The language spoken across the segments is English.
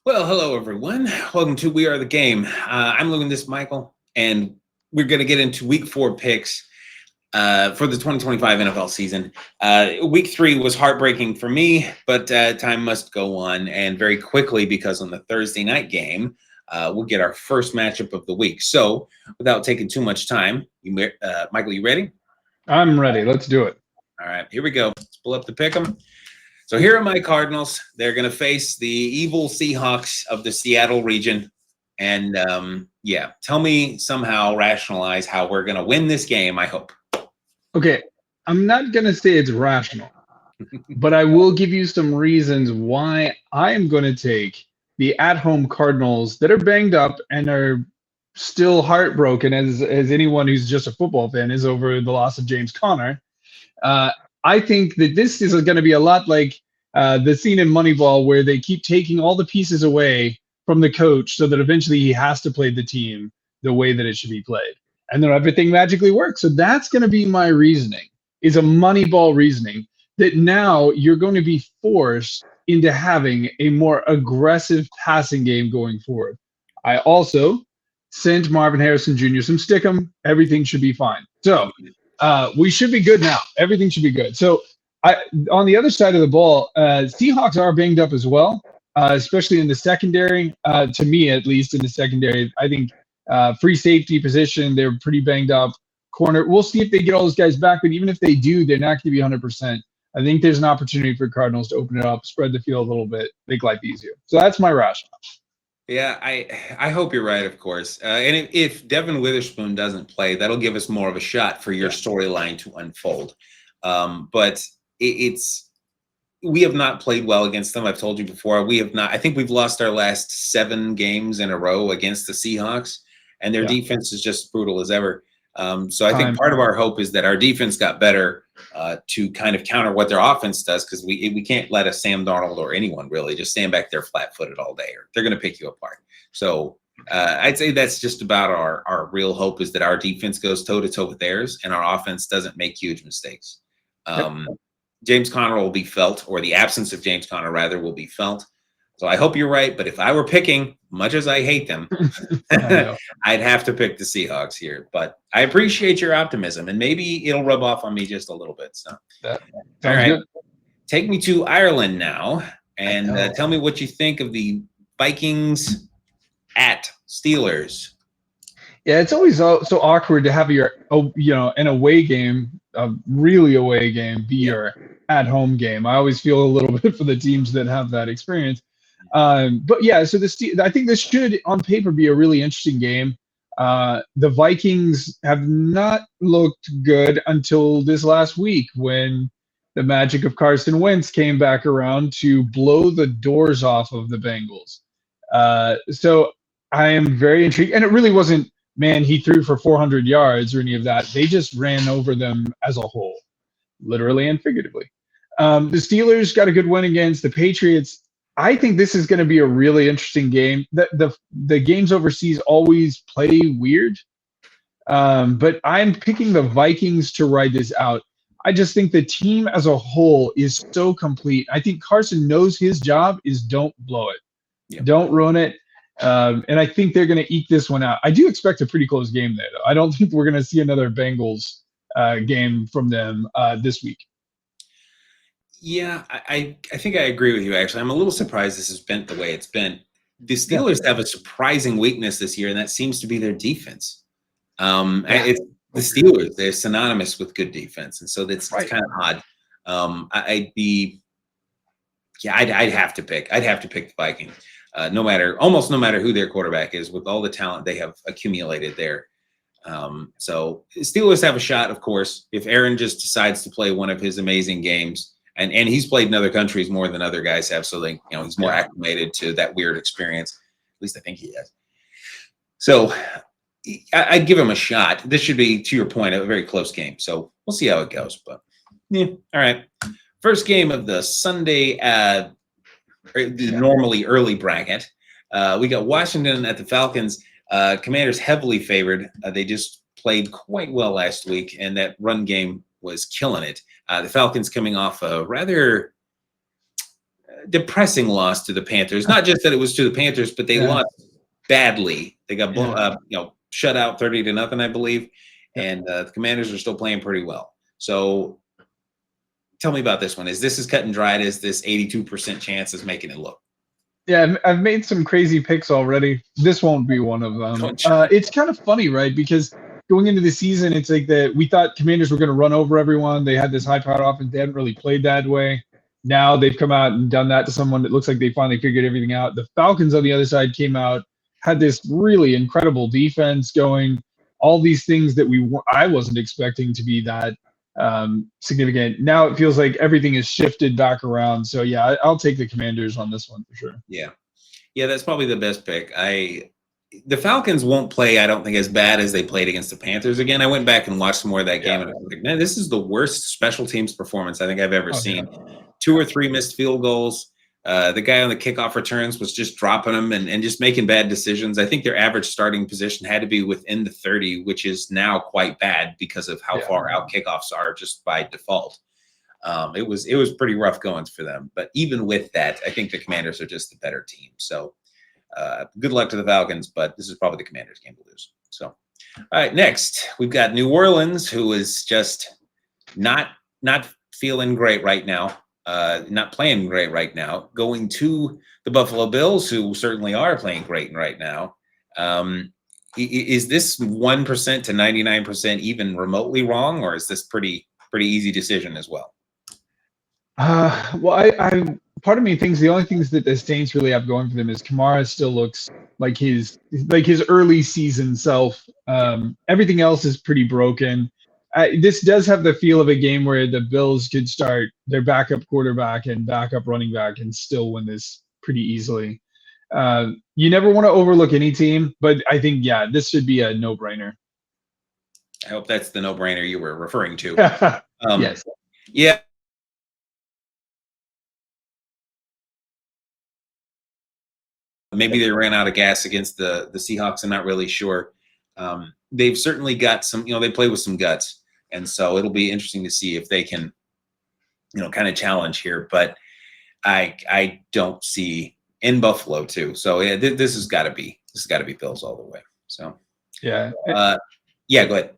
Well, hello everyone. Welcome to We Are the Game. I'm Logan, this is Michael, and we're going to get into Week 4 picks for the 2025 NFL season. Week 3 was heartbreaking for me, but time must go on, and very quickly because on the Thursday night game, we'll get our first matchup of the week. So, without taking too much time, Michael, you ready? I'm ready. Let's do it. All right, here we go. Let's pull up the pick 'em. So here are my Cardinals. They're going to face the evil Seahawks of the Seattle region. And tell me somehow rationalize how we're going to win this game, I hope. Okay, I'm not going to say it's rational, but I will give you some reasons why I am going to take the at-home Cardinals that are banged up and are still heartbroken, as anyone who's just a football fan is over the loss of James Conner. I think that this is going to be a lot like the scene in Moneyball where they keep taking all the pieces away from the coach so that eventually he has to play the team the way that it should be played. And then everything magically works. So that's going to be my reasoning, is a Moneyball reasoning that now you're going to be forced into having a more aggressive passing game going forward. I also sent Marvin Harrison Jr. some stickum. Everything should be fine. So we should be good now. Everything should be good. So on the other side of the ball, Seahawks are banged up as well, especially in the secondary. To me, at least in the secondary, I think free safety position, they're pretty banged up. Corner, we'll see if they get all those guys back, but even if they do, they're not going to be 100%. I think there's an opportunity for Cardinals to open it up, spread the field a little bit, make life easier. So that's my rationale. Yeah, I hope you're right, of course. And if Devin Witherspoon doesn't play, that'll give us more of a shot for your storyline to unfold. But we have not played well against them. I've told you before. We have not. I think we've lost our last 7 games in a row against the Seahawks, and their defense is just brutal as ever. So I think part of our hope is that our defense got better to kind of counter what their offense does, because we can't let a Sam Darnold or anyone really just stand back there flat-footed all day, or they're going to pick you apart. So I'd say that's just about our real hope, is that our defense goes toe-to-toe with theirs and our offense doesn't make huge mistakes. James Conner will be felt, or the absence of James Conner, rather, will be felt. So I hope you're right. But if I were picking, much as I hate them, I'd have to pick the Seahawks here. But I appreciate your optimism, and maybe it'll rub off on me just a little bit. So, all right, good. Take me to Ireland now, and tell me what you think of the Vikings at Steelers. Yeah, it's always so awkward to have an away game, a really away game, be your at-home game. I always feel a little bit for the teams that have that experience. But yeah, so I think this should, on paper, be a really interesting game. The Vikings have not looked good until this last week, when the magic of Carson Wentz came back around to blow the doors off of the Bengals. So I am very intrigued, and it really wasn't, man, he threw for 400 yards or any of that. They just ran over them as a whole, literally and figuratively. The Steelers got a good win against the Patriots. I think this is going to be a really interesting game. The games overseas always play weird, but I'm picking the Vikings to ride this out. I just think the team as a whole is so complete. I think Carson knows his job is don't blow it. Don't ruin it. And I think they're going to eke this one out. I do expect a pretty close game there, though. I don't think we're going to see another Bengals game from them this week. Yeah, I think I agree with you, actually. I'm a little surprised this has been the way it's been. The Steelers have a surprising weakness this year, and that seems to be their defense. It's the Steelers. They're synonymous with good defense, and so it's kind of odd. I'd have to pick. I'd have to pick the Vikings. Almost no matter who their quarterback is, with all the talent they have accumulated there. So Steelers have a shot, of course, if Aaron just decides to play one of his amazing games. And he's played in other countries more than other guys have, so he's more acclimated to that weird experience. At least I think he is. So I'd give him a shot. This should be, to your point, a very close game. So we'll see how it goes. But all right. First game of the Sunday, the normally early bracket. We got Washington at the Falcons. Commanders heavily favored. They just played quite well last week, and that run game was killing it. The Falcons coming off a rather depressing loss to the Panthers. Not just that it was to the Panthers, but they lost badly. They got blown, shut out 30-0, I believe, and the Commanders are still playing pretty well. So, tell me about this one. Is this as cut and dried as this 82% chance is making it look? Yeah, I've made some crazy picks already. This won't be one of them. It's kind of funny, right? Because going into the season, it's like that we thought Commanders were going to run over everyone. They had this high-powered offense. They hadn't really played that way. Now they've come out and done that to someone that looks like they finally figured everything out. The Falcons on the other side came out, had this really incredible defense going. All these things that I wasn't expecting to be that significant. Now it feels like everything is shifted back around. So yeah, I'll take the Commanders on this one for sure. Yeah, that's probably the best pick. The Falcons won't play, I don't think, as bad as they played against the Panthers again. I went back and watched some more of that game, and I was like, man, this is the worst special teams performance I think I've ever seen. 2 or 3 missed field goals. The guy on the kickoff returns was just dropping them and just making bad decisions. I think their average starting position had to be within the 30, which is now quite bad because of how far out kickoffs are just by default. It was pretty rough goings for them. But even with that, I think the Commanders are just the better team. So good luck to the Falcons, but this is probably the Commanders' game to lose. So, all right, next we've got New Orleans, who is just not feeling great right now. Not playing great right now, going to the Buffalo Bills, who certainly are playing great right now. Is this 1% to 99% even remotely wrong, or is this pretty easy decision as well? Well, I part of me thinks the only things that the Saints really have going for them is Kamara still looks like his early season self. Everything else is pretty broken. This does have the feel of a game where the Bills could start their backup quarterback and backup running back and still win this pretty easily. You never want to overlook any team, but I think, this should be a no-brainer. I hope that's the no-brainer you were referring to. Yes. Yeah. Maybe they ran out of gas against the Seahawks. I'm not really sure. They've certainly got some, they play with some guts. And so it'll be interesting to see if they can, kind of challenge here. But I don't see in Buffalo too. So yeah, this has got to be Bills all the way. So yeah, go ahead.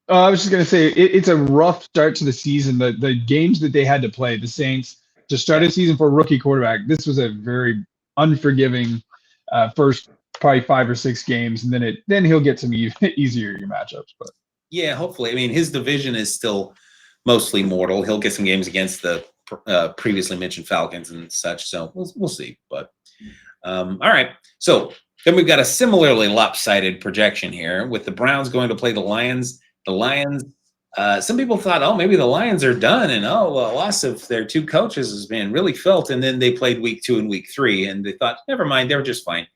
I was just gonna say it's a rough start to the season. The games that they had to play, the Saints, to start a season for a rookie quarterback, this was a very unforgiving first probably 5 or 6 games, and then he'll get some easier matchups. But yeah, hopefully. I mean, his division is still mostly mortal. He'll get some games against the previously mentioned Falcons and such. So we'll see. But all right. So then we've got a similarly lopsided projection here with the Browns going to play the Lions. The Lions. Some people thought, maybe the Lions are done, and the loss of their 2 coaches has been really felt. And then they played week 2 and week 3, and they thought, never mind, they were just fine.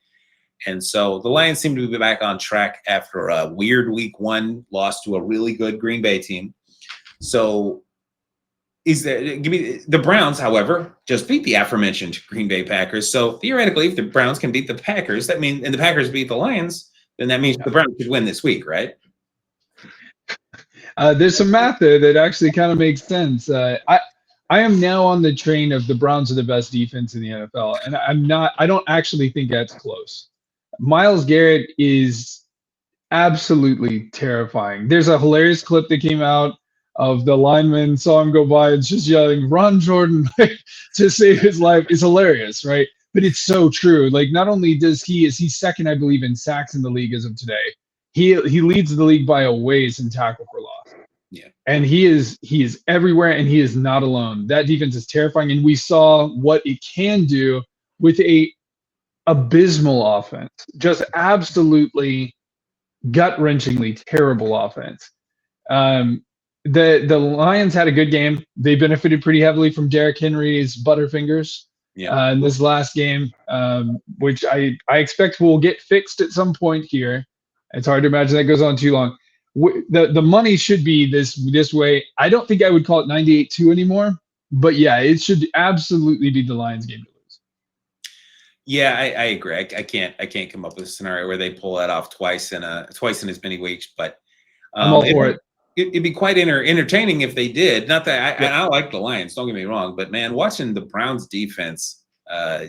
And so the Lions seem to be back on track after a weird week 1 loss to a really good Green Bay team. So the Browns, however, just beat the aforementioned Green Bay Packers. So theoretically, if the Browns can beat the Packers, and the Packers beat the Lions, then that means the Browns could win this week, right? There's some math there that actually kind of makes sense. I am now on the train of the Browns are the best defense in the NFL, and I don't actually think that's close. Myles Garrett is absolutely terrifying. There's a hilarious clip that came out of the lineman saw him go by and just yelling, "Run, Jordan," to save his life. It's hilarious, right? But it's so true. Like, not only is he second, I believe, in sacks in the league as of today, he leads the league by a ways in tackle for loss. Yeah. And he is everywhere, and he is not alone. That defense is terrifying, and we saw what it can do with a abysmal offense, just absolutely gut-wrenchingly terrible offense. The Lions had a good game. They benefited pretty heavily from Derrick Henry's butterfingers in this last game, which I expect will get fixed at some point here. It's hard to imagine that goes on too long. The money should be this way. I don't think I would call it 98-2 anymore, but yeah, it should absolutely be the Lions game to lose. Yeah, I agree. I can't come up with a scenario where they pull that off twice in as many weeks, but I'm all for it. It'd be quite entertaining if they did. Not that I like the Lions, don't get me wrong, but man, watching the Browns defense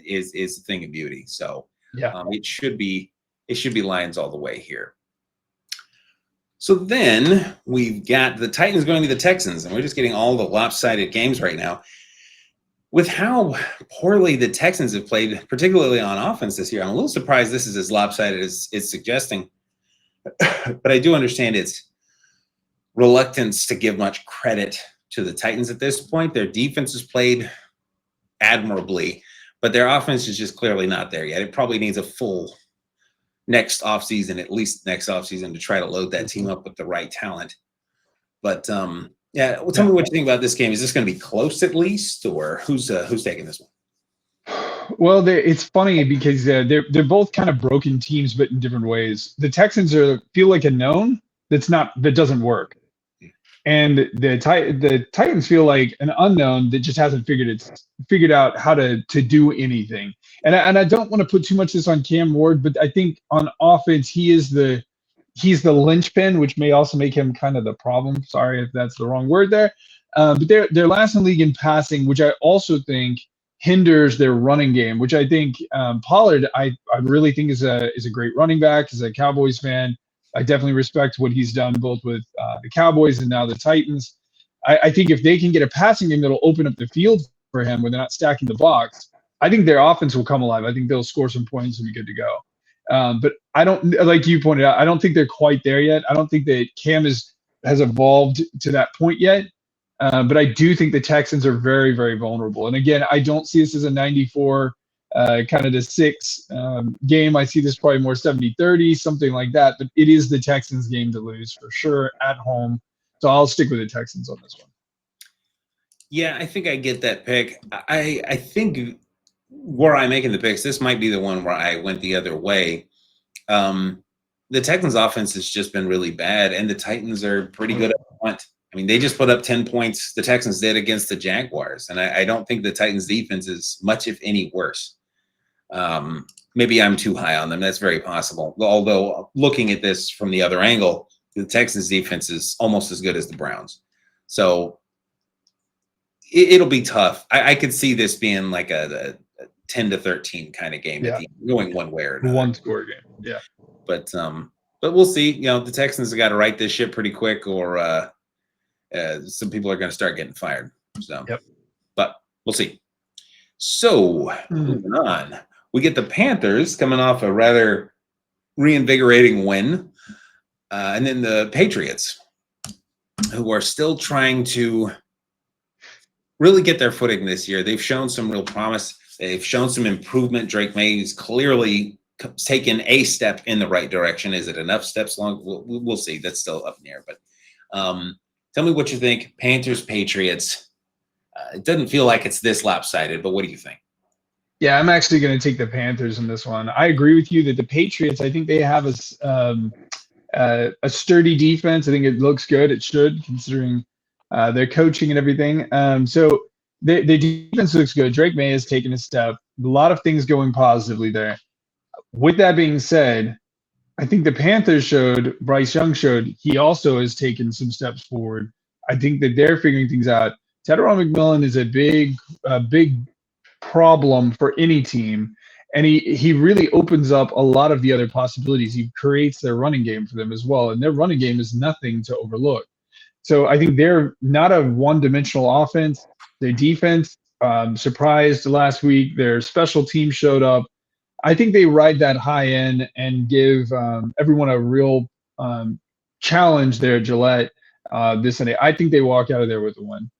is a thing of beauty. So Yeah. it should be Lions all the way here. So then we've got the Titans going to the Texans, and we're just getting all the lopsided games right now. With how poorly the Texans have played, particularly on offense this year, I'm a little surprised this is as lopsided as it's suggesting. But I do understand its reluctance to give much credit to the Titans at this point. Their defense has played admirably, but their offense is just clearly not there yet. It probably needs a full next offseason, at least next offseason, to try to load that team up with the right talent. But yeah, well, tell me what you think about this game. Is this going to be close at least, or who's taking this one? Well, it's funny because they're both kind of broken teams, but in different ways. The Texans feel like a known that doesn't work, and the Titans feel like an unknown that just hasn't figured out how to do anything. And I don't want to put too much of this on Cam Ward, but I think on offense he's the linchpin, which may also make him kind of the problem. Sorry if that's the wrong word there, but they're last in the league in passing, which I also think hinders their running game. Which I think Pollard, I really think is a great running back. As a Cowboys fan, I definitely respect what he's done both with the Cowboys and now the Titans. I think if they can get a passing game that'll open up the field for him when they're not stacking the box, I think their offense will come alive. I think they'll score some points and be good to go. But I don't, like you pointed out, I don't think they're quite there yet. I don't think that Cam has evolved to that point yet. But I do think the Texans are very, very vulnerable. And again, I don't see this as a 94 kind of to 6 game. I see this probably more 70-30, something like that. But it is the Texans game to lose for sure at home. So I'll stick with the Texans on this one. Yeah, I think I get that pick. I think where I'm making the picks, this might be the one where I went the other way. The Texans offense has just been really bad, and the Titans are pretty good up front. I mean, they just put up 10 points, the Texans did, against the Jaguars, and I don't think the Titans defense is much, if any, worse. Maybe I'm too high on them. That's very possible. Although looking at this from the other angle, the Texans defense is almost as good as the Browns. So it'll be tough. I could see this being like a 10-13 kind of game, going one way or another. One score game. Yeah. But we'll see. You know, the Texans have got to right this ship pretty quick, or some people are going to start getting fired. So, but we'll see. So moving on, we get the Panthers coming off a rather reinvigorating win, and then the Patriots, who are still trying to really get their footing this year. They've shown some real promise. They've shown some improvement. Drake May's clearly taken a step in the right direction. Is it enough steps long? We'll see. That's still up in the air. But tell me what you think. Panthers, Patriots. It doesn't feel like it's this lopsided, but what do you think? Yeah, I'm actually going to take the Panthers in this one. I agree with you that the Patriots, I think they have a sturdy defense. I think it looks good. It should, considering their coaching and everything. So the defense looks good. Drake May has taken a step. A lot of things going positively there. With that being said, I think the Panthers Bryce Young showed he also has taken some steps forward. I think that they're figuring things out. Tedros McMillan is a big problem for any team, and he really opens up a lot of the other possibilities. He creates their running game for them as well, and their running game is nothing to overlook. So I think they're not a one-dimensional offense. Their defense surprised last week. Their special team showed up. I think they ride that high end and give everyone a real challenge there at Gillette this Sunday. I think they walk out of there with a win.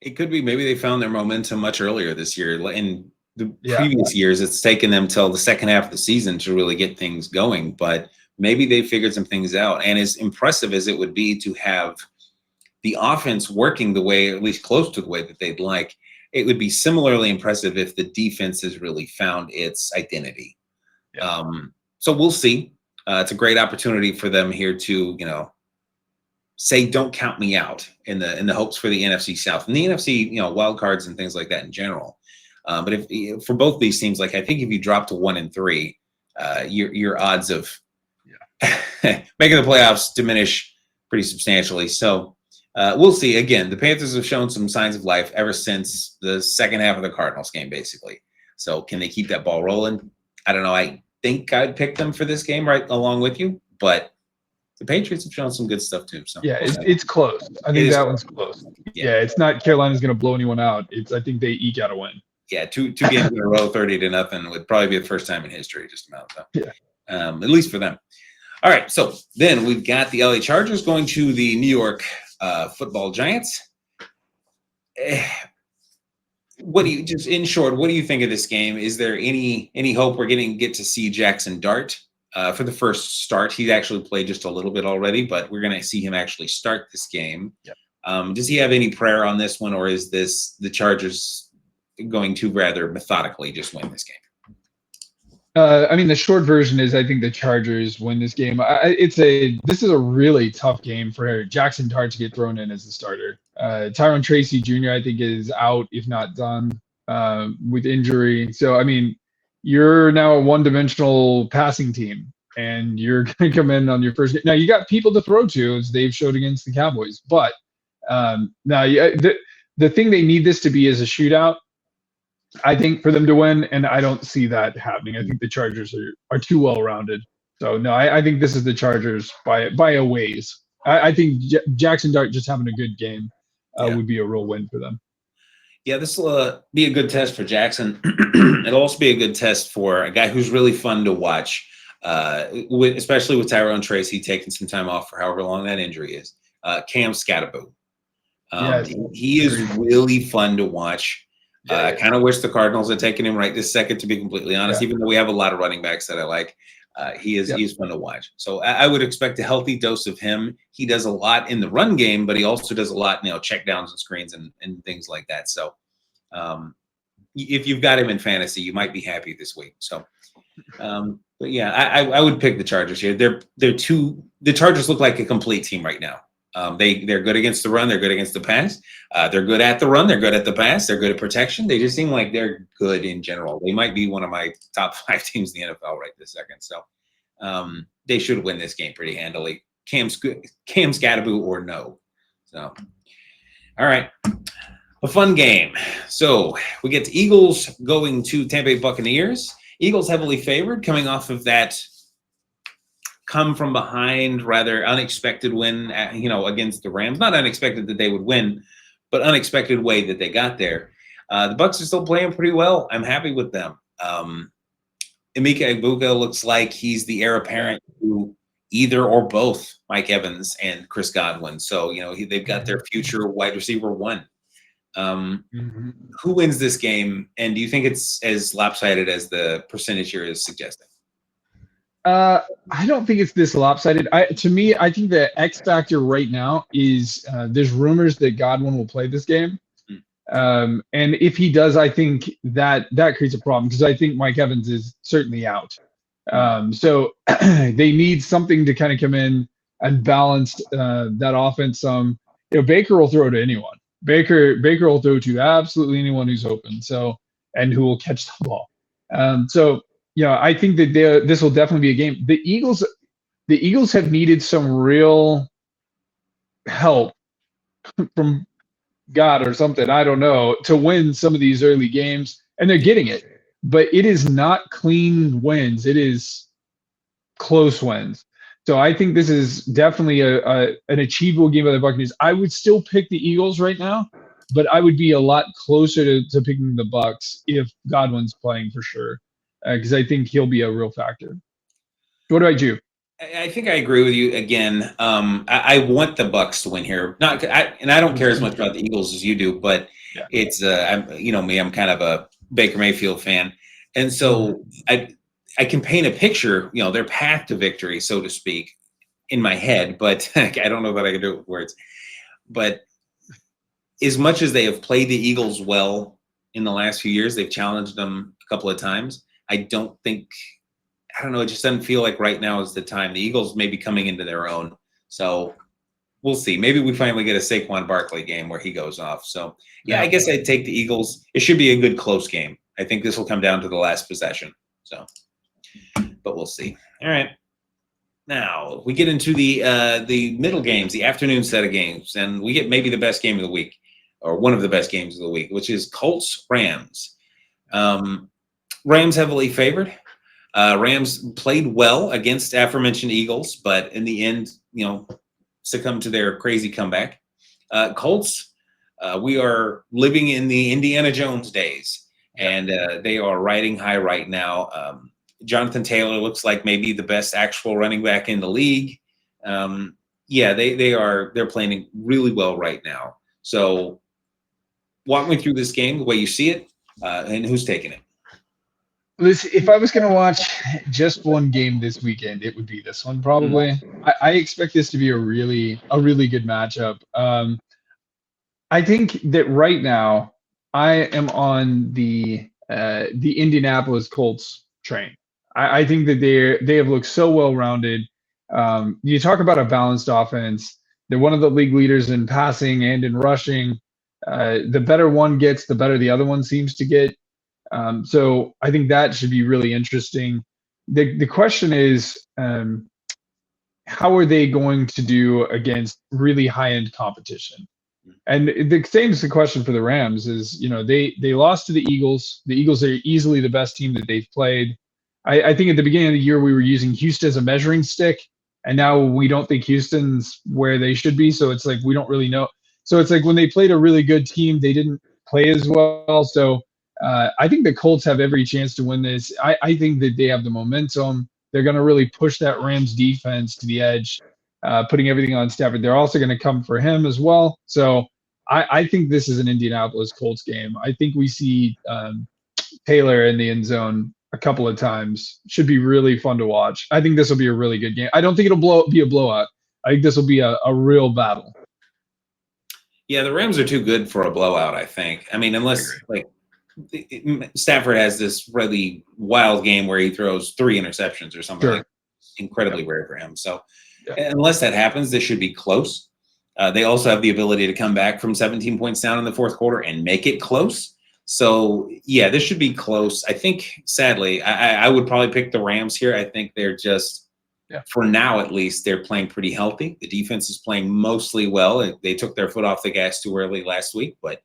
It could be maybe they found their momentum much earlier this year. In the previous years, it's taken them till the second half of the season to really get things going. But maybe they figured some things out. And as impressive as it would be to have the offense working the way, at least close to the way that they'd like, it would be similarly impressive if the defense has really found its identity. Yeah. So we'll see. It's a great opportunity for them here to, say, don't count me out in the hopes for the NFC South and the NFC, wild cards and things like that in general. But if for both these teams, like I think if you drop to 1-3, your odds of making the playoffs diminish pretty substantially. So We'll see. Again, the Panthers have shown some signs of life ever since the second half of the Cardinals game, basically. So can they keep that ball rolling? I don't know. I think I'd pick them for this game right along with you, but the Patriots have shown some good stuff too. So Yeah, it's close. I think that one's close. Yeah, it's not Carolina's going to blow anyone out. I think they eke out a win. Yeah, two games in a row, 30-0 would probably be the first time in history, just about. So. Yeah. At least for them. All right, so then we've got the LA Chargers going to the New York Football Giants. What do you think of this game? Is there any hope we're get to see Jackson Dart for the first start? He's actually played just a little bit already, but we're going to see him actually start this game. Yep. Does he have any prayer on this one, or is this the Chargers going to rather methodically just win this game? I mean, the short version is I think the Chargers win this game. This is a really tough game for Jackson Dart to get thrown in as the starter. Tyrone Tracy Jr. I think is out, if not done, with injury. So I mean, you're now a one-dimensional passing team, and you're going to come in on your first game. Now you got people to throw to, as they've showed against the Cowboys. But now the thing they need this to be is a shootout, I think, for them to win, and I don't see that happening. I think the Chargers are too well-rounded. So, no, I think this is the Chargers by a ways. I think Jackson Dart just having a good game would be a real win for them. Yeah, this will be a good test for Jackson. It'll also be a good test for a guy who's really fun to watch, especially with Tyrone Tracy taking some time off for however long that injury is, Cam Skattebo. Yes. He is really fun to watch. I kind of wish the Cardinals had taken him right this second, to be completely honest, even though we have a lot of running backs that I like. He's fun to watch. So I would expect a healthy dose of him. He does a lot in the run game, but he also does a lot, check downs and screens and things like that. So if you've got him in fantasy, you might be happy this week. So, but yeah, I would pick the Chargers here. The Chargers look like a complete team right now. They're good against the run. They're good against the pass. They're good at the run. They're good at the pass. They're good at protection. They just seem like they're good in general. They might be one of my top 5 teams in the NFL right this second. So they should win this game pretty handily. Cam Skattebo or no. So, all right. A fun game. So we get the Eagles going to Tampa Bay Buccaneers. Eagles heavily favored, coming off of that come from behind, rather unexpected win, against the Rams. Not unexpected that they would win, but unexpected way that they got there. The Bucs are still playing pretty well. I'm happy with them. Emeka Egbuka looks like he's the heir apparent to either or both Mike Evans and Chris Godwin. So, they've got their future wide receiver one. Who wins this game? And do you think it's as lopsided as the percentage here is suggesting? I don't think it's this lopsided. To me, I think the X factor right now is there's rumors that Godwin will play this game. And if he does, I think that creates a problem because I think Mike Evans is certainly out. So they need something to kind of come in and balance that offense. Baker will throw to anyone. Baker will throw to absolutely anyone who's open. So, and who will catch the ball. I think that this will definitely be a game. The Eagles have needed some real help from God or something, I don't know, to win some of these early games, and they're getting it. But it is not clean wins. It is close wins. So I think this is definitely an achievable game by the Buccaneers. I would still pick the Eagles right now, but I would be a lot closer to picking the Bucs if Godwin's playing for sure. Because I think he'll be a real factor. What about you? I think I agree with you again. I want the Bucs to win here. And I don't care as much about the Eagles as you do, but it's I'm kind of a Baker Mayfield fan, and so I can paint a picture, their path to victory, so to speak, in my head, but I don't know that I can do it with words. But as much as they have played the Eagles well in the last few years, they've challenged them a couple of times. I don't know. It just doesn't feel like right now is the time. The Eagles may be coming into their own. So we'll see. Maybe we finally get a Saquon Barkley game where he goes off. So, I guess I'd take the Eagles. It should be a good close game. I think this will come down to the last possession. So, but we'll see. All right. Now we get into the middle games, the afternoon set of games, and we get maybe the best game of the week, or one of the best games of the week, which is Colts Rams. Rams heavily favored. Rams played well against aforementioned Eagles, but in the end, succumbed to their crazy comeback. Colts, we are living in the Indiana Jones days, and they are riding high right now. Jonathan Taylor looks like maybe the best actual running back in the league. They're playing really well right now. So walk me through this game, the way you see it, and who's taking it. Listen, if I was going to watch just one game this weekend, it would be this one probably. I expect this to be a really good matchup. I think that right now I am on the Indianapolis Colts train. I think that they have looked so well rounded. You talk about a balanced offense. They're one of the league leaders in passing and in rushing. The better one gets, the better the other one seems to get. So I think that should be really interesting. The question is, how are they going to do against really high-end competition? And the same is the question for the Rams is, they lost to the Eagles. The Eagles are easily the best team that they've played. I think at the beginning of the year, we were using Houston as a measuring stick, and now we don't think Houston's where they should be. So it's like we don't really know. So it's like when they played a really good team, they didn't play as well. So I think the Colts have every chance to win this. I think that they have the momentum. They're going to really push that Rams defense to the edge, putting everything on Stafford. They're also going to come for him as well. So I think this is an Indianapolis Colts game. I think we see Taylor in the end zone a couple of times. Should be really fun to watch. I think this will be a really good game. I don't think it'll be a blowout. I think this will be a real battle. Yeah, the Rams are too good for a blowout, I think. I mean, unless Stafford has this really wild game where he throws 3 interceptions or something. Sure. Incredibly rare for him. So unless that happens, this should be close. They also have the ability to come back from 17 points down in the fourth quarter and make it close. So, this should be close. I think, sadly, I would probably pick the Rams here. I think they're just, for now at least, they're playing pretty healthy. The defense is playing mostly well. They took their foot off the gas too early last week, but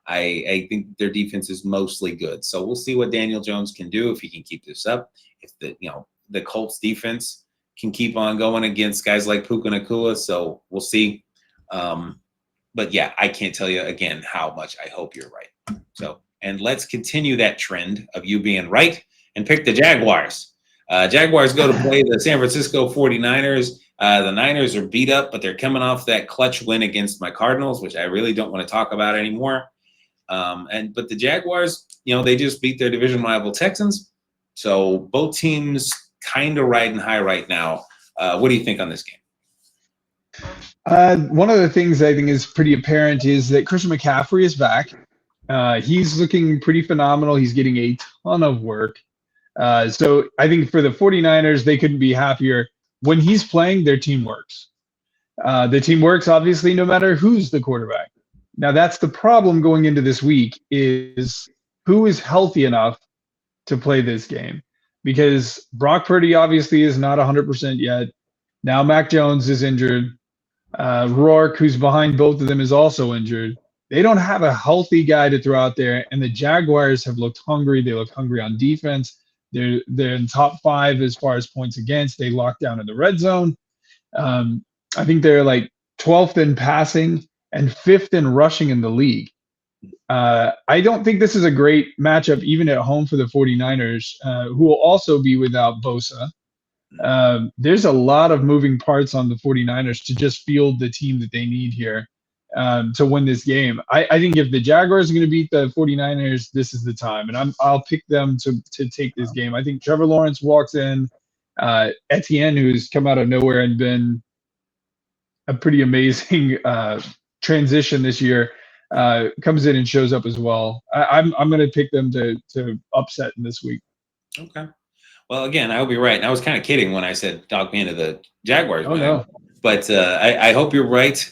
I think their defense is mostly good. So we'll see what Daniel Jones can do if he can keep this up. If the Colts defense can keep on going against guys like Puka Nacua. So we'll see. But I can't tell you again how much I hope you're right. So, and let's continue that trend of you being right and pick the Jaguars. Jaguars go to play the San Francisco 49ers. The Niners are beat up, but they're coming off that clutch win against my Cardinals, which I really don't want to talk about anymore. But the Jaguars, they just beat their division rival Texans. So both teams kind of riding high right now. What do you think on this game? One of the things I think is pretty apparent is that Christian McCaffrey is back. He's looking pretty phenomenal. He's getting a ton of work. So I think for the 49ers, they couldn't be happier. When he's playing, their team works. The team works, obviously, no matter who's the quarterback. Now, that's the problem going into this week is who is healthy enough to play this game. Because Brock Purdy obviously is not 100% yet. Now Mac Jones is injured. Rourke, who's behind both of them, is also injured. They don't have a healthy guy to throw out there, and the Jaguars have looked hungry. They look hungry on defense. They're in top 5 as far as points against. They lock down in the red zone. I think they're like 12th in passing and 5th in rushing in the league. I don't think this is a great matchup even at home for the 49ers, who will also be without Bosa. There's a lot of moving parts on the 49ers to just field the team that they need here to win this game. I think if the Jaguars are going to beat the 49ers, this is the time. And I'll pick them to take this game. I think Trevor Lawrence walks in. Etienne, who's come out of nowhere and been a pretty amazing transition this year, comes in and shows up as well. I'm going to pick them to upset in this week. Okay. Well, again, I hope you're right. And I was kind of kidding when I said dog me into the Jaguars. Oh, no. But I hope you're right.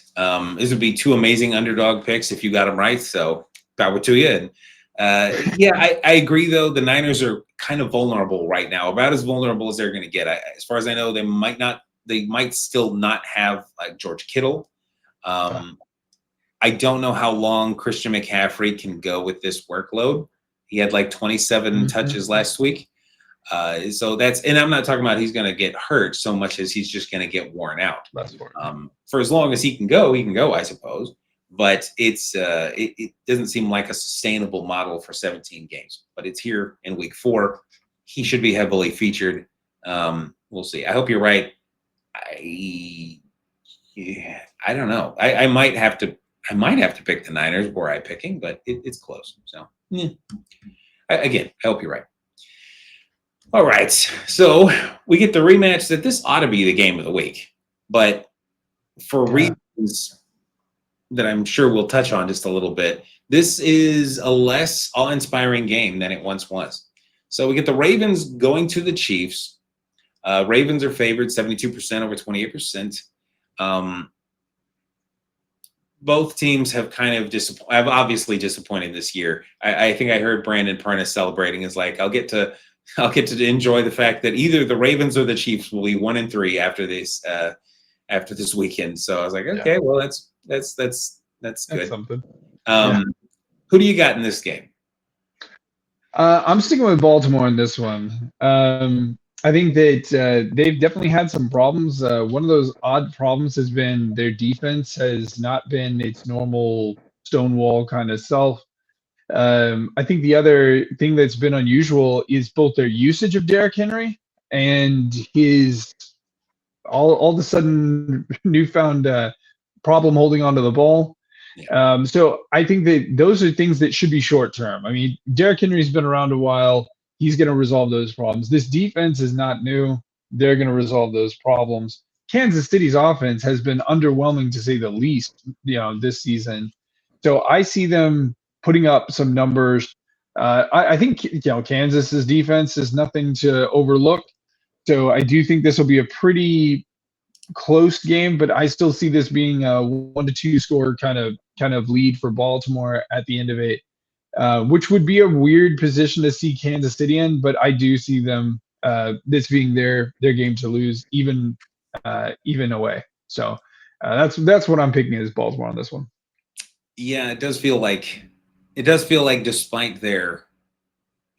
This would be 2 amazing underdog picks if you got them right. So power to you. And I agree, though. The Niners are kind of vulnerable right now, about as vulnerable as they're going to get. As far as I know, they might not they might still not have like George Kittle. I don't know how long Christian McCaffrey can go with this workload. He had like 27 touches last week. So that's, and I'm not talking about he's going to get hurt so much as he's just going to get worn out. For as long as he can go, I suppose. But it doesn't seem like a sustainable model for 17 games. But it's here in week 4. He should be heavily featured. We'll see. I hope you're right. I don't know. I might have to pick the Niners where I'm picking, but it's close. So again, I hope you're right. All right, so we get the rematch that this ought to be the game of the week, but for reasons that I'm sure we'll touch on just a little bit, this is a less awe-inspiring game than it once was. So we get the Ravens going to the Chiefs. Ravens are favored 72% over 28%. Both teams have kind of have obviously disappointed this year. I think I heard Brandon Prentice celebrating is like, I'll get to enjoy the fact that either the Ravens or the Chiefs will be 1-3 after this weekend. So I was like, okay, well that's good. That's something. Who do you got in this game? I'm sticking with Baltimore in this one. I think that they've definitely had some problems. One of those odd problems has been their defense has not been its normal Stonewall kind of self. I think the other thing that's been unusual is both their usage of Derrick Henry and his all of a sudden newfound problem holding onto the ball. So I think that those are things that should be short term. I mean, Derrick Henry's been around a while. He's going to resolve those problems. This defense is not new. They're going to resolve those problems. Kansas City's offense has been underwhelming to say the least, this season. So I see them putting up some numbers. I think Kansas's defense is nothing to overlook. So I do think this will be a pretty close game, but I still see this being a 1-2 score kind of lead for Baltimore at the end of it, which would be a weird position to see Kansas City in. But I do see them this being their game to lose, even away. So that's what I'm picking as Baltimore on this one. Yeah, it does feel like despite their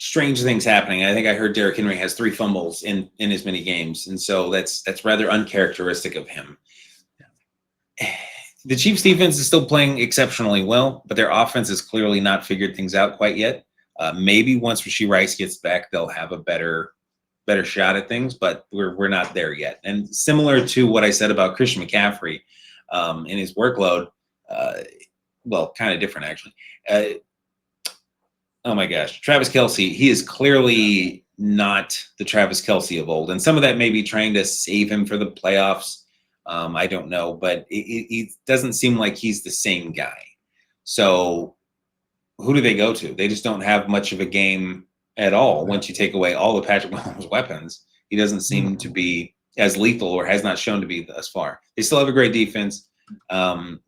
strange things happening, I think I heard Derrick Henry has 3 fumbles in as many games, and so that's rather uncharacteristic of him. The Chiefs' defense is still playing exceptionally well, but their offense has clearly not figured things out quite yet. Maybe once Rashee Rice gets back, they'll have a better shot at things, but we're not there yet. And similar to what I said about Christian McCaffrey in his workload, well, kind of different actually. Oh my gosh, Travis Kelce, he is clearly not the Travis Kelce of old. And some of that may be trying to save him for the playoffs. I don't know, but it doesn't seem like he's the same guy. So who do they go to? They just don't have much of a game at all. Once you take away all of Patrick Mahomes' weapons, he doesn't seem to be as lethal, or has not shown to be thus far. They still have a great defense.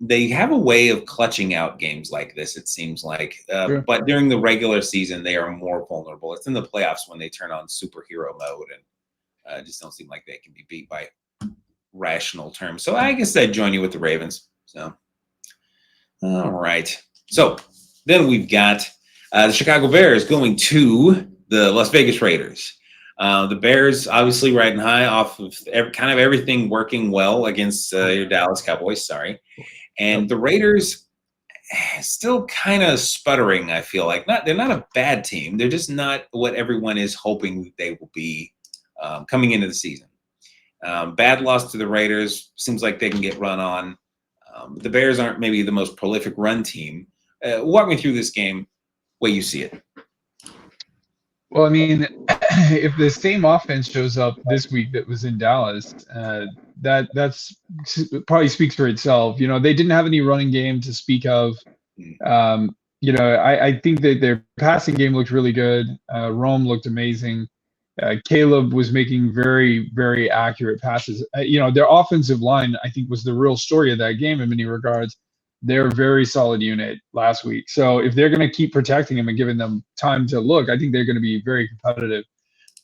They have a way of clutching out games like this, it seems like. Sure. But during the regular season, they are more vulnerable. It's in the playoffs when they turn on superhero mode and just don't seem like they can be beat by rational terms. So I guess I'd join you with the Ravens. So, all right. So then we've got the Chicago Bears going to the Las Vegas Raiders. The Bears obviously riding high off of kind of everything working well against your Dallas Cowboys. Sorry. And the Raiders still kind of sputtering, I feel like. They're not a bad team. They're just not what everyone is hoping they will be coming into the season. Bad loss to the Raiders. Seems like they can get run on. The Bears aren't maybe the most prolific run team. Walk me through this game, way you see it. Well, I mean, if the same offense shows up this week that was in Dallas, that's probably speaks for itself. They didn't have any running game to speak of. I think that their passing game looked really good. Rome looked amazing. Caleb was making very, very accurate passes. Their offensive line, I think, was the real story of that game in many regards. They're a very solid unit last week. So if they're going to keep protecting them and giving them time to look, I think they're going to be very competitive.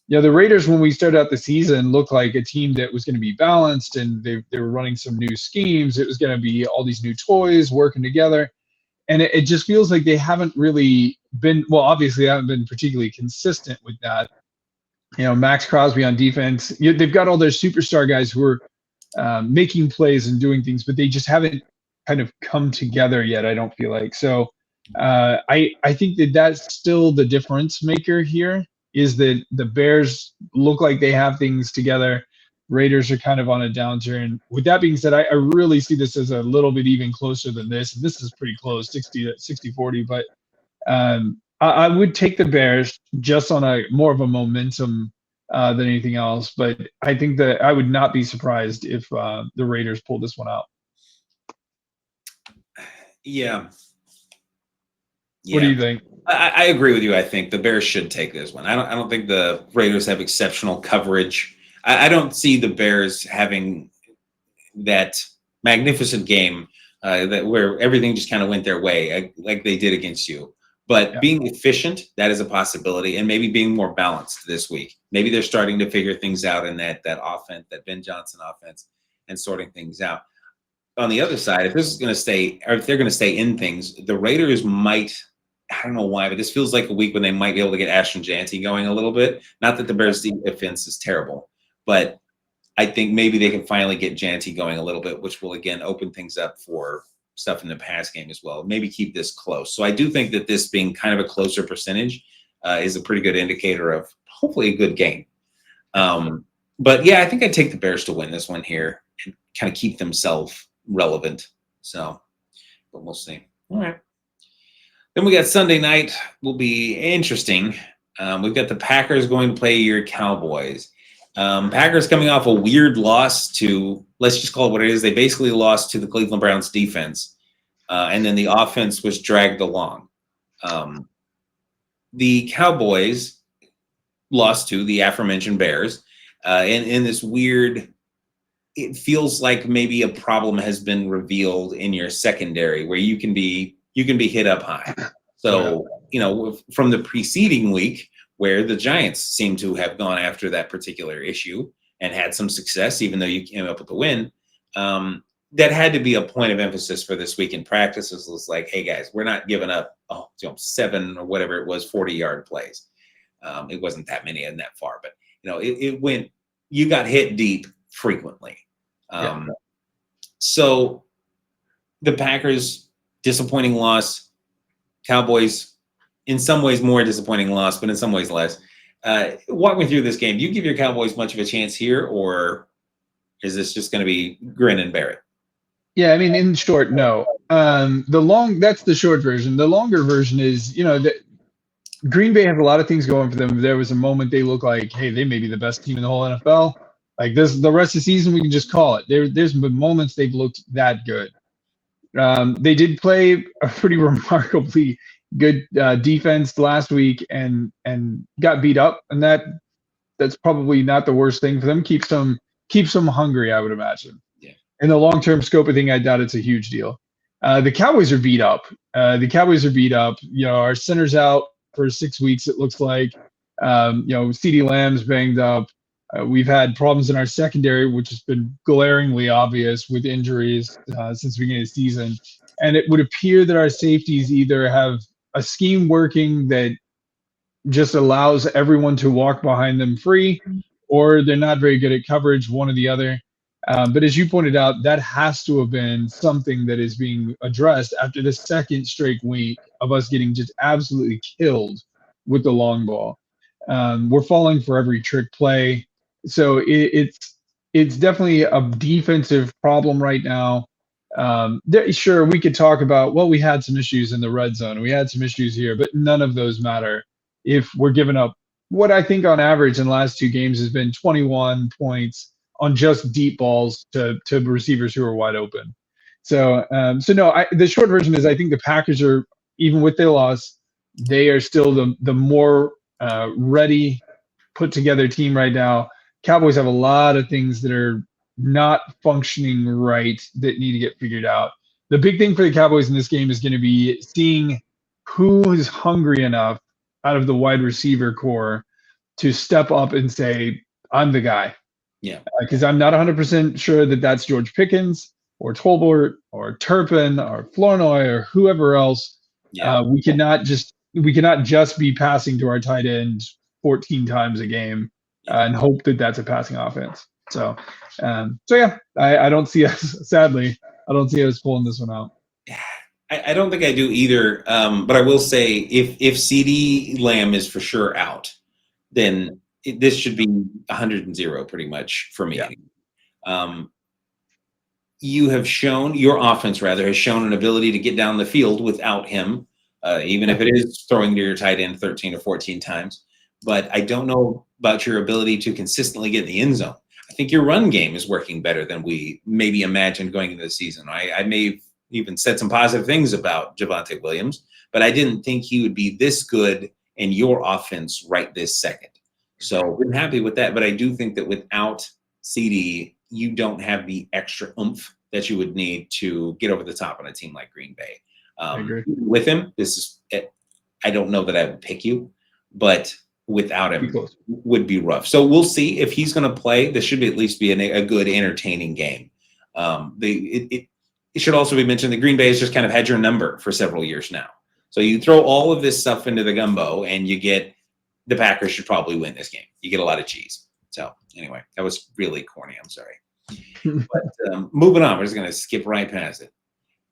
the Raiders, when we started out the season, looked like a team that was going to be balanced, and they were running some new schemes. It was going to be all these new toys working together. And it just feels like they haven't really been, well, obviously they haven't been particularly consistent with that. Max Crosby on defense, they've got all their superstar guys who are making plays and doing things, but they just haven't kind of come together yet, I don't feel like. So I think that that's still the difference maker here, is that the Bears look like they have things together. Raiders are kind of on a downturn. With that being said, I really see this as a little bit even closer than this. This is pretty close, 60-40, but I would take the Bears just on a more of a momentum than anything else. But I think that I would not be surprised if the Raiders pull this one out. Yeah. What do you think? I agree with you. I think the Bears should take this one. I don't think the Raiders have exceptional coverage. I don't see the Bears having that magnificent game where everything just kind of went their way, like they did against you. But being efficient, that is a possibility, and maybe being more balanced this week. Maybe they're starting to figure things out in that offense, that Ben Johnson offense, and sorting things out. On the other side, if this is going to stay, or if they're going to stay in things, the Raiders might. I don't know why, but this feels like a week when they might be able to get Ashton Janty going a little bit. Not that the Bears' defense is terrible, but I think maybe they can finally get Janty going a little bit, which will, again, open things up for stuff in the pass game as well. Maybe keep this close. So I do think that this being kind of a closer percentage is a pretty good indicator of hopefully a good game. But, yeah, I think I'd take the Bears to win this one here and kind of keep themselves relevant. So, but we'll see. All right. Then we got Sunday night. Will be interesting. We've got the Packers going to play your Cowboys. Packers coming off a weird loss to, let's just call it what it is. They basically lost to the Cleveland Browns defense, and then the offense was dragged along. The Cowboys lost to the aforementioned Bears, in this weird. It feels like maybe a problem has been revealed in your secondary where you can be hit up high. So, from the preceding week where the Giants seem to have gone after that particular issue and had some success, even though you came up with the win, that had to be a point of emphasis for this week in practice. It was like, hey guys, we're not giving up 7 or whatever it was, 40-yard plays. It wasn't that many and that far, but it went, you got hit deep frequently. So the Packers, disappointing loss. Cowboys, in some ways more disappointing loss, but in some ways less. Walk me through this game. Do you give your Cowboys much of a chance here, or is this just going to be grin and bear it? Yeah, I mean, in short, no. That's the short version. The longer version is, that Green Bay has a lot of things going for them. There was a moment they look like, hey, they may be the best team in the whole NFL. Like this, the rest of the season, we can just call it. There's been moments they've looked that good. They did play a pretty remarkably good defense last week and got beat up, and that's probably not the worst thing for them. Keeps them hungry, I would imagine. Yeah. In the long-term scope of thing, I doubt it's a huge deal. The Cowboys are beat up. Our center's out for 6 weeks, it looks like. CeeDee Lamb's banged up. We've had problems in our secondary, which has been glaringly obvious with injuries since the beginning of the season. And it would appear that our safeties either have a scheme working that just allows everyone to walk behind them free, or they're not very good at coverage, one or the other. But as you pointed out, that has to have been something that is being addressed after the second straight week of us getting just absolutely killed with the long ball. We're falling for every trick play. So it's definitely a defensive problem right now. Sure, we could talk about, well, we had some issues in the red zone. We had some issues here, but none of those matter if we're giving up what I think on average in the last 2 games has been 21 points on just deep balls to receivers who are wide open. So no, the short version is I think the Packers are, even with their loss, they are still the more ready, put together team right now. Cowboys have a lot of things that are not functioning right that need to get figured out. The big thing for the Cowboys in this game is going to be seeing who is hungry enough out of the wide receiver core to step up and say, I'm the guy. Yeah. Because I'm not 100% sure that that's George Pickens or Tolbert or Turpin or Flournoy or whoever else. Yeah. We cannot just be passing to our tight end 14 times a game and hope that that's a passing offense. So yeah, I don't see us. Sadly, I don't see us pulling this one out. I don't think I do either. But I will say, if CD Lamb is for sure out, then this should be 100-0 pretty much for me. Yeah. You have shown, your offense rather, has shown an ability to get down the field without him, even if it is throwing to your tight end 13 or 14 times. But I don't know about your ability to consistently get in the end zone. I think your run game is working better than we maybe imagined going into the season. I may have even said some positive things about Javonte Williams, but I didn't think he would be this good in your offense right this second. So I'm happy with that. But I do think that without CD, you don't have the extra oomph that you would need to get over the top on a team like Green Bay. I agree. With him, I don't know that I would pick you, but without him would be rough. So we'll see if he's going to play. This should at least be a good, entertaining game. It should also be mentioned that Green Bay has just kind of had your number for several years now. So you throw all of this stuff into the gumbo and you get the Packers should probably win this game. You get a lot of cheese. So anyway, that was really corny. I'm sorry. But moving on, we're just going to skip right past it.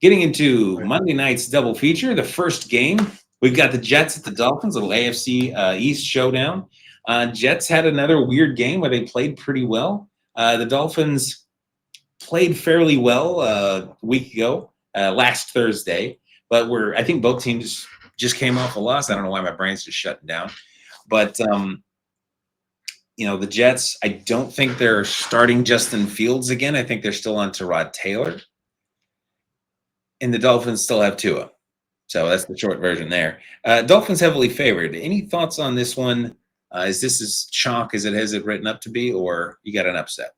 Getting into Monday night's double feature, the first game, we've got the Jets at the Dolphins, a little AFC East showdown. Jets had another weird game where they played pretty well. The Dolphins played fairly well a week ago, last Thursday, but I think both teams just came off a loss. I don't know why my brain's just shutting down. But, the Jets, I don't think they're starting Justin Fields again. I think they're still on Tyrod Taylor. And the Dolphins still have Tua. So that's the short version there. Dolphins heavily favored. Any thoughts on this one? Is this as chalk as it has it written up to be, or you got an upset?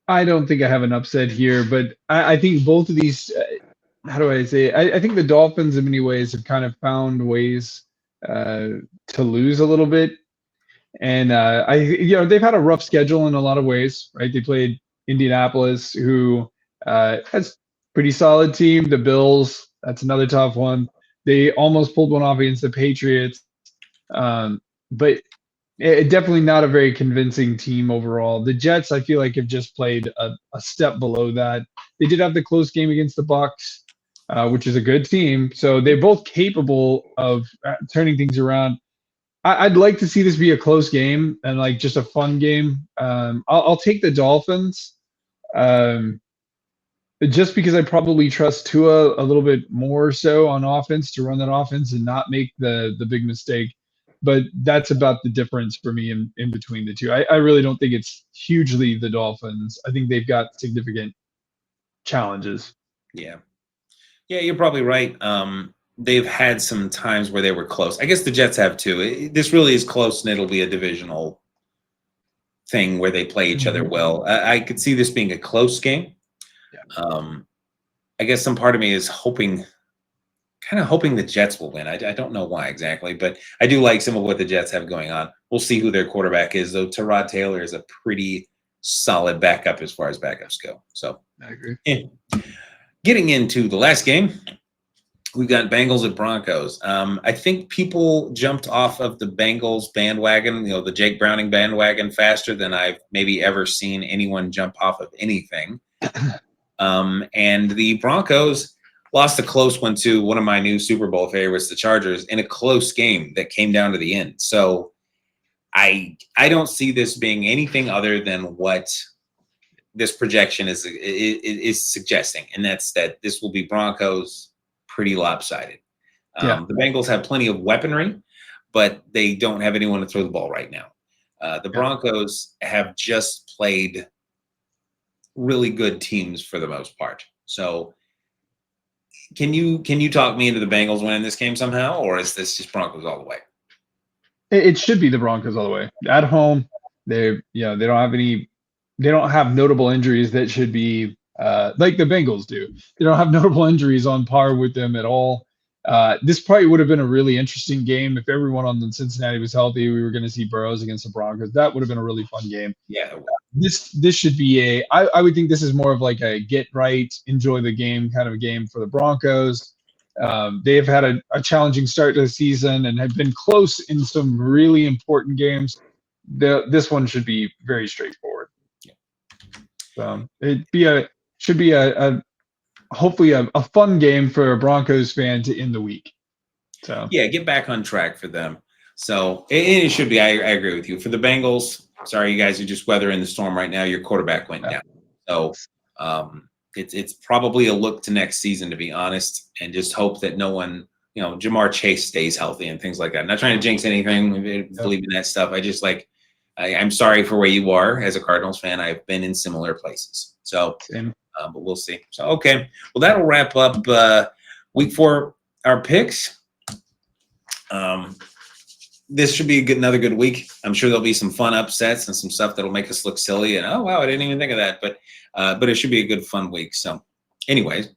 I don't think I have an upset here, but I think both of these, how do I say it? I think the Dolphins in many ways have kind of found ways to lose a little bit. And they've had a rough schedule in a lot of ways, right? They played Indianapolis, who has pretty solid team. The Bills, that's another tough one. They almost pulled one off against the Patriots, but definitely not a very convincing team overall. The Jets, I feel like, have just played a step below that. They did have the close game against the Bucs, which is a good team. So they're both capable of turning things around. I'd like to see this be a close game and like just a fun game. I'll take the Dolphins, just because I probably trust Tua a little bit more so on offense to run that offense and not make the big mistake. But that's about the difference for me in between the two. I really don't think it's hugely the Dolphins. I think they've got significant challenges. Yeah, you're probably right. They've had some times where they were close. I guess the Jets have too. This really is close, and it'll be a divisional thing where they play each other well. I could see this being a close game. Yeah. I guess some part of me is hoping the Jets will win. I don't know why exactly, but I do like some of what the Jets have going on. We'll see who their quarterback is, though. Tyrod Taylor is a pretty solid backup as far as backups go. So I agree. Yeah. Getting into the last game, we've got Bengals at Broncos. I think people jumped off of the Bengals bandwagon, the Jake Browning bandwagon, faster than I've maybe ever seen anyone jump off of anything. And the Broncos lost a close one to one of my new Super Bowl favorites, the Chargers, in a close game that came down to the end. So I don't see this being anything other than what this projection is suggesting, and that's that this will be Broncos pretty lopsided. The Bengals have plenty of weaponry, but they don't have anyone to throw the ball right now. The Broncos have just played really good teams for the most part. So can you talk me into the Bengals winning this game somehow, or is this just Broncos all the way? It should be the Broncos all the way. At home, they don't have notable injuries that should be like the Bengals do. They don't have notable injuries on par with them at all. This probably would have been a really interesting game if everyone on the Cincinnati was healthy. We were going to see Burrows against the Broncos. That would have been a really fun game. Yeah. This should be I would think this is more of like a get right, enjoy the game kind of a game for the Broncos. They have had a challenging start to the season and have been close in some really important games. This one should be very straightforward. It should be a hopefully a fun game for a Broncos fan to end the week. So yeah, get back on track for them. So it should be. I agree with you. For the Bengals, sorry, you guys are just weathering the storm right now. Your quarterback went down, so it's probably a look to next season, to be honest, and just hope that no one, Jamar Chase stays healthy and things like that. I'm not trying to jinx anything, believe in that stuff. I just I'm sorry for where you are as a Cardinals fan. I've been in similar places, so but we'll see. So okay, well that'll wrap up week 4 our picks. This should be another good week. I'm sure there'll be some fun upsets and some stuff that'll make us look silly. And oh wow, I didn't even think of that. But it should be a good fun week. So, anyways,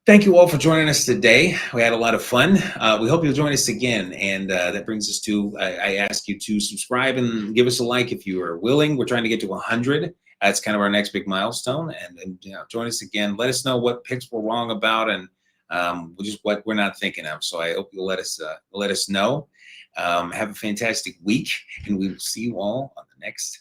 thank you all for joining us today. We had a lot of fun. We hope you'll join us again. And that brings us to I ask you to subscribe and give us a like if you are willing. We're trying to get to 100. That's kind of our next big milestone. And join us again. Let us know what picks we're wrong about and just what we're not thinking of. So I hope you'll let us know. Have a fantastic week, and we will see you all on the next